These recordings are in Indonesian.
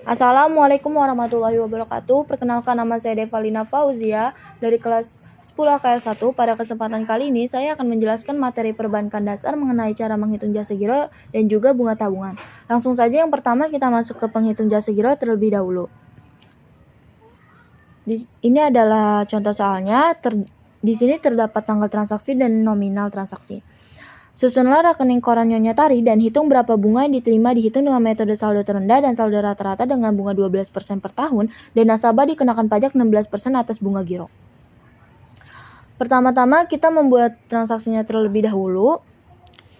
Assalamualaikum warahmatullahi wabarakatuh. Perkenalkan, nama saya Devalina Fauzia dari kelas 10 KL 1. Pada kesempatan kali ini saya akan menjelaskan materi perbankan dasar mengenai cara menghitung jasa giro dan juga bunga tabungan. Langsung saja, yang pertama kita masuk ke penghitung jasa giro terlebih dahulu. Ini adalah contoh soalnya. Di sini terdapat tanggal transaksi dan nominal transaksi. Susunlah rekening koran Nyonya Tari dan hitung berapa bunga yang diterima. Dihitung dengan metode saldo terendah dan saldo rata-rata dengan bunga 12% per tahun, dan nasabah dikenakan pajak 16% atas bunga giro. Pertama-tama kita membuat transaksinya terlebih dahulu.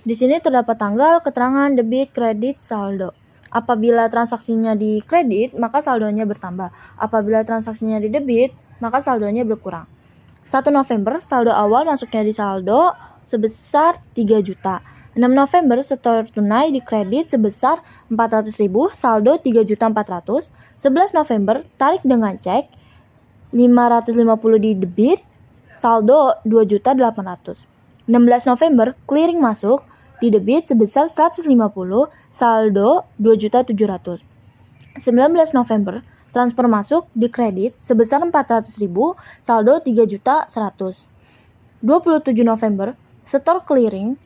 Di sini terdapat tanggal, keterangan, debit, kredit, saldo. Apabila transaksinya di kredit, maka saldonya bertambah. Apabila transaksinya di debit, maka saldonya berkurang. 1 November, saldo awal masuknya di saldo sebesar 3 juta. 6 November, setor tunai di kredit sebesar 400.000, saldo 3.400.000. 11 November, tarik dengan cek 550 di debit, saldo 2.800.000. 16 November, clearing masuk di debit sebesar 150, saldo 2.700.000. 19 November, transfer masuk di kredit sebesar 400.000, saldo 3.100.000. 27 November, setor clearing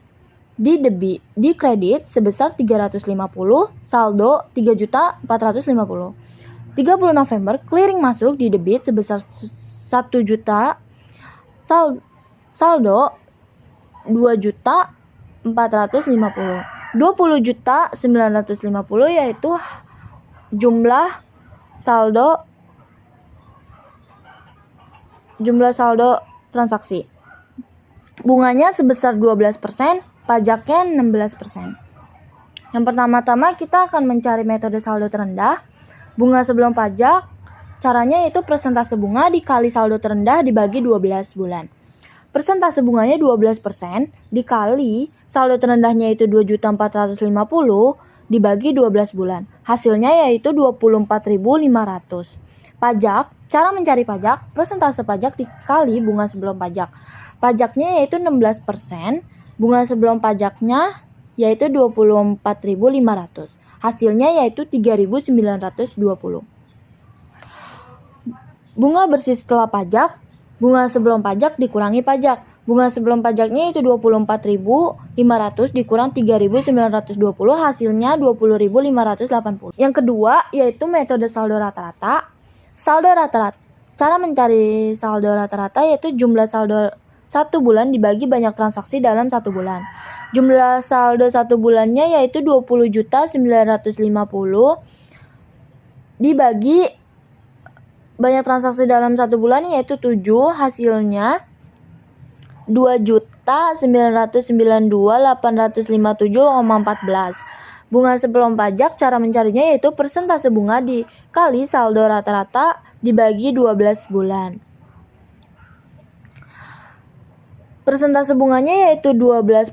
di kredit sebesar 350, saldo 3.450. 30 November, clearing masuk di debit sebesar 1 juta, saldo 2.450. 20 juta 950 yaitu jumlah saldo transaksi. Bunganya sebesar 12%, pajaknya 16%. Yang pertama-tama kita akan mencari metode saldo terendah. Bunga sebelum pajak, caranya yaitu persentase bunga dikali saldo terendah dibagi 12 bulan. Persentase bunganya 12% dikali saldo terendahnya itu 2.450 dibagi 12 bulan. Hasilnya yaitu 24.500. Pajak, cara mencari pajak, persentase pajak dikali bunga sebelum pajak. Pajaknya yaitu 16%, bunga sebelum pajaknya yaitu 24.500. Hasilnya yaitu 3.920. Bunga bersih setelah pajak, bunga sebelum pajak dikurangi pajak. Bunga sebelum pajaknya itu 24.500 dikurang 3.920, hasilnya 20.580. Yang kedua yaitu metode saldo rata-rata. Saldo rata-rata. Cara mencari saldo rata-rata yaitu jumlah saldo 1 bulan dibagi banyak transaksi dalam 1 bulan. Jumlah saldo 1 bulannya yaitu 20.950 dibagi banyak transaksi dalam 1 bulan yaitu 7, hasilnya 2.992.857,14. Bunga sebelum pajak, cara mencarinya yaitu persentase bunga dikali saldo rata-rata dibagi 12 bulan. Persentase bunganya yaitu 12%,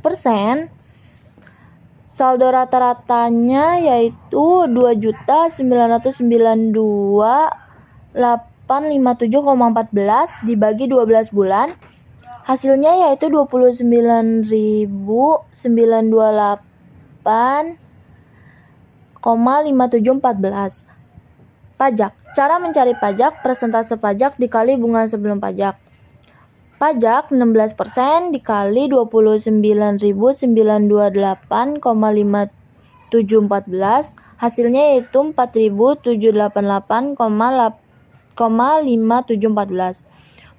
saldo rata-ratanya yaitu 2.992.857,14 dibagi 12 bulan. Hasilnya yaitu 29.928,5714. Pajak. Cara mencari pajak, persentase pajak dikali bunga sebelum pajak. Pajak 16% dikali 29.928,5714, hasilnya yaitu 4.788,5714.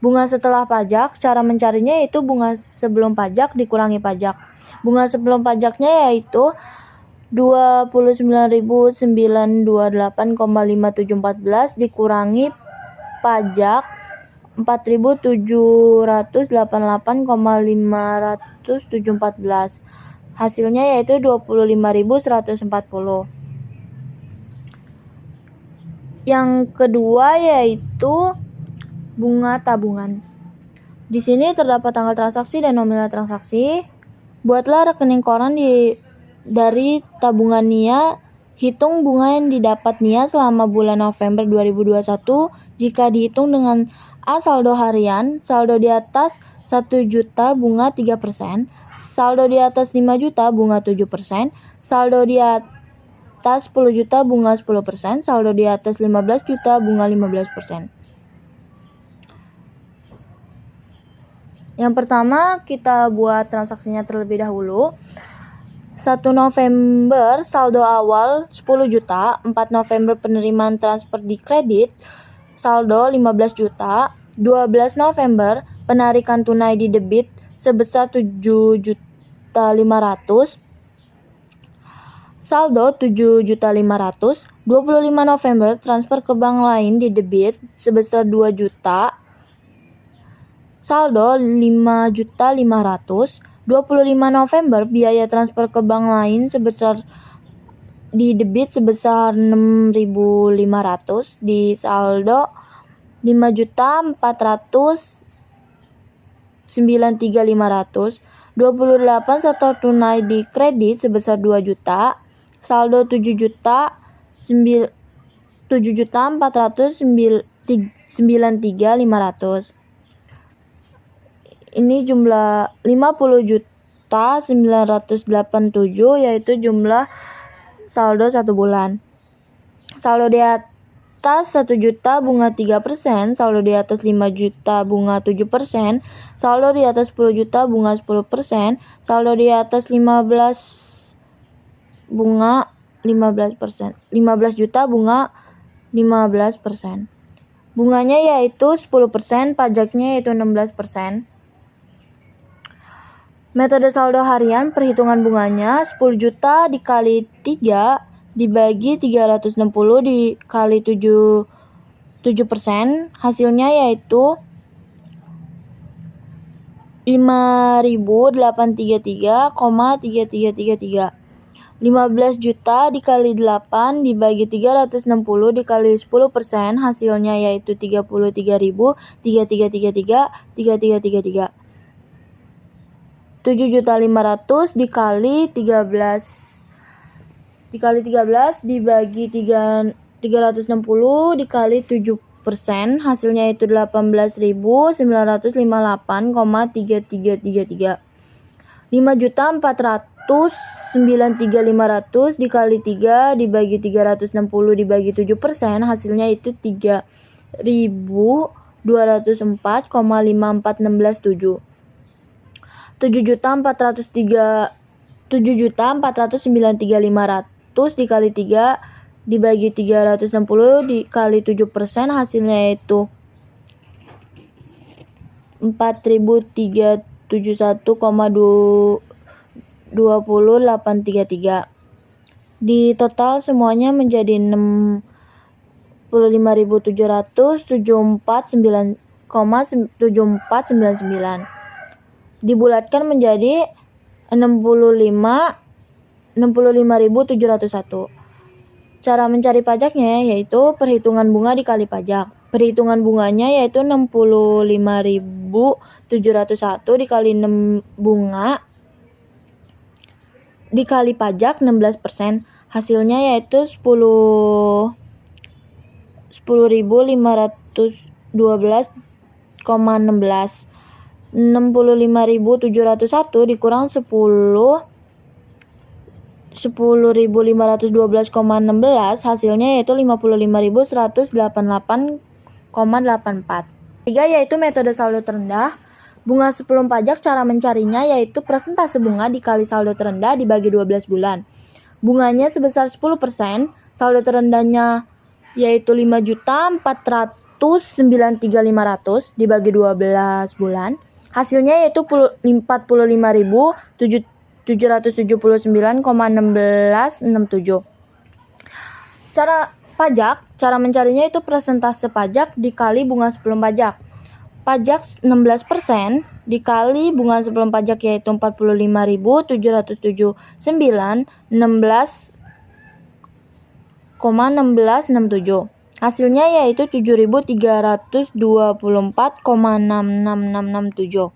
Bunga setelah pajak, cara mencarinya yaitu bunga sebelum pajak dikurangi pajak. Bunga sebelum pajaknya yaitu 29.928,5714 dikurangi pajak 4.788,514. Hasilnya yaitu 25.140. Yang kedua yaitu bunga tabungan. Di sini terdapat tanggal transaksi dan nominal transaksi. Buatlah rekening koran dari tabungan NIA. Hitung bunga yang didapat NIA selama bulan November 2021. Jika dihitung dengan A saldo harian, saldo di atas 1 juta bunga 3%, saldo di atas 5 juta bunga 7%, saldo di atas 10 juta bunga 10%, saldo di atas 15 juta bunga 15%. Yang pertama kita buat transaksinya terlebih dahulu. 1 November saldo awal 10 juta, 4 November penerimaan transfer di kredit, saldo 15 juta, 12 November penarikan tunai di debit sebesar 7.500.000, saldo 7.500.000, 25 November transfer ke bank lain di debit sebesar 2 juta, saldo 5.500.000, 25 November biaya transfer ke bank lain sebesar di debit sebesar 6.500, di saldo 5.493.500, 28 setor tunai di kredit sebesar 2 juta, saldo 7.493.500. Ini jumlah 50.987, yaitu jumlah saldo 1 bulan. Saldo di atas 1 juta bunga 3%, saldo di atas 5 juta bunga 7%, saldo di atas 10 juta bunga 10%, saldo di atas 15 juta bunga 15%. Bunganya yaitu 10%, pajaknya yaitu 16%. Metode saldo harian, perhitungan bunganya 10 juta dikali 3 dibagi 360 dikali 7%, hasilnya yaitu 5.833,3333. 15 juta dikali 8 dibagi 360 dikali 10%, hasilnya yaitu 33.3333. 7.500.000 dikali 13 dibagi 360 dikali 7%, hasilnya itu 18.958,3333. 5.493.500 dikali 3 dibagi 360 dibagi 7%, hasilnya itu 3.204,54167. 7.493.500 dikali 3 dibagi 360 dikali 7%, hasilnya yaitu 4.371,20833. Di total semuanya menjadi 65.774,7499. Dibulatkan menjadi 65.701. Cara mencari pajaknya yaitu perhitungan bunga dikali pajak. Perhitungan bunganya yaitu 65.701 dikali 6 bunga dikali pajak 16%, hasilnya yaitu 10.512,16. 65.701 dikurang 10.512,16, hasilnya yaitu 55.188,84. 3 yaitu metode saldo terendah. Bunga sebelum pajak, cara mencarinya yaitu persentase bunga dikali saldo terendah dibagi 12 bulan. Bunganya sebesar 10%, saldo terendahnya yaitu 5.493.500 dibagi 12 bulan. Hasilnya yaitu 45.779,1667. Cara mencarinya itu persentase pajak dikali bunga sebelum pajak. Pajak 16% dikali bunga sebelum pajak yaitu 45.779, 16,1667. Hasilnya yaitu 7.324,66667.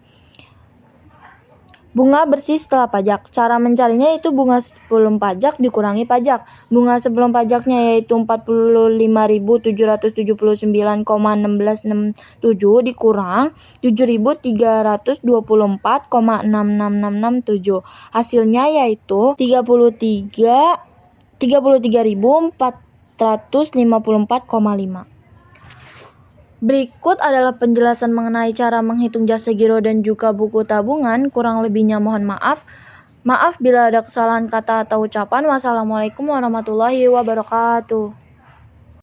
Bunga bersih setelah pajak. Cara mencarinya yaitu bunga sebelum pajak dikurangi pajak. Bunga sebelum pajaknya yaitu 45.779,1667 dikurang 7.324,66667. Hasilnya yaitu 33 33.454,5. Berikut adalah penjelasan mengenai cara menghitung jasa giro dan juga buku tabungan. Kurang lebihnya mohon maaf. Maaf bila ada kesalahan kata atau ucapan. Wassalamualaikum warahmatullahi wabarakatuh.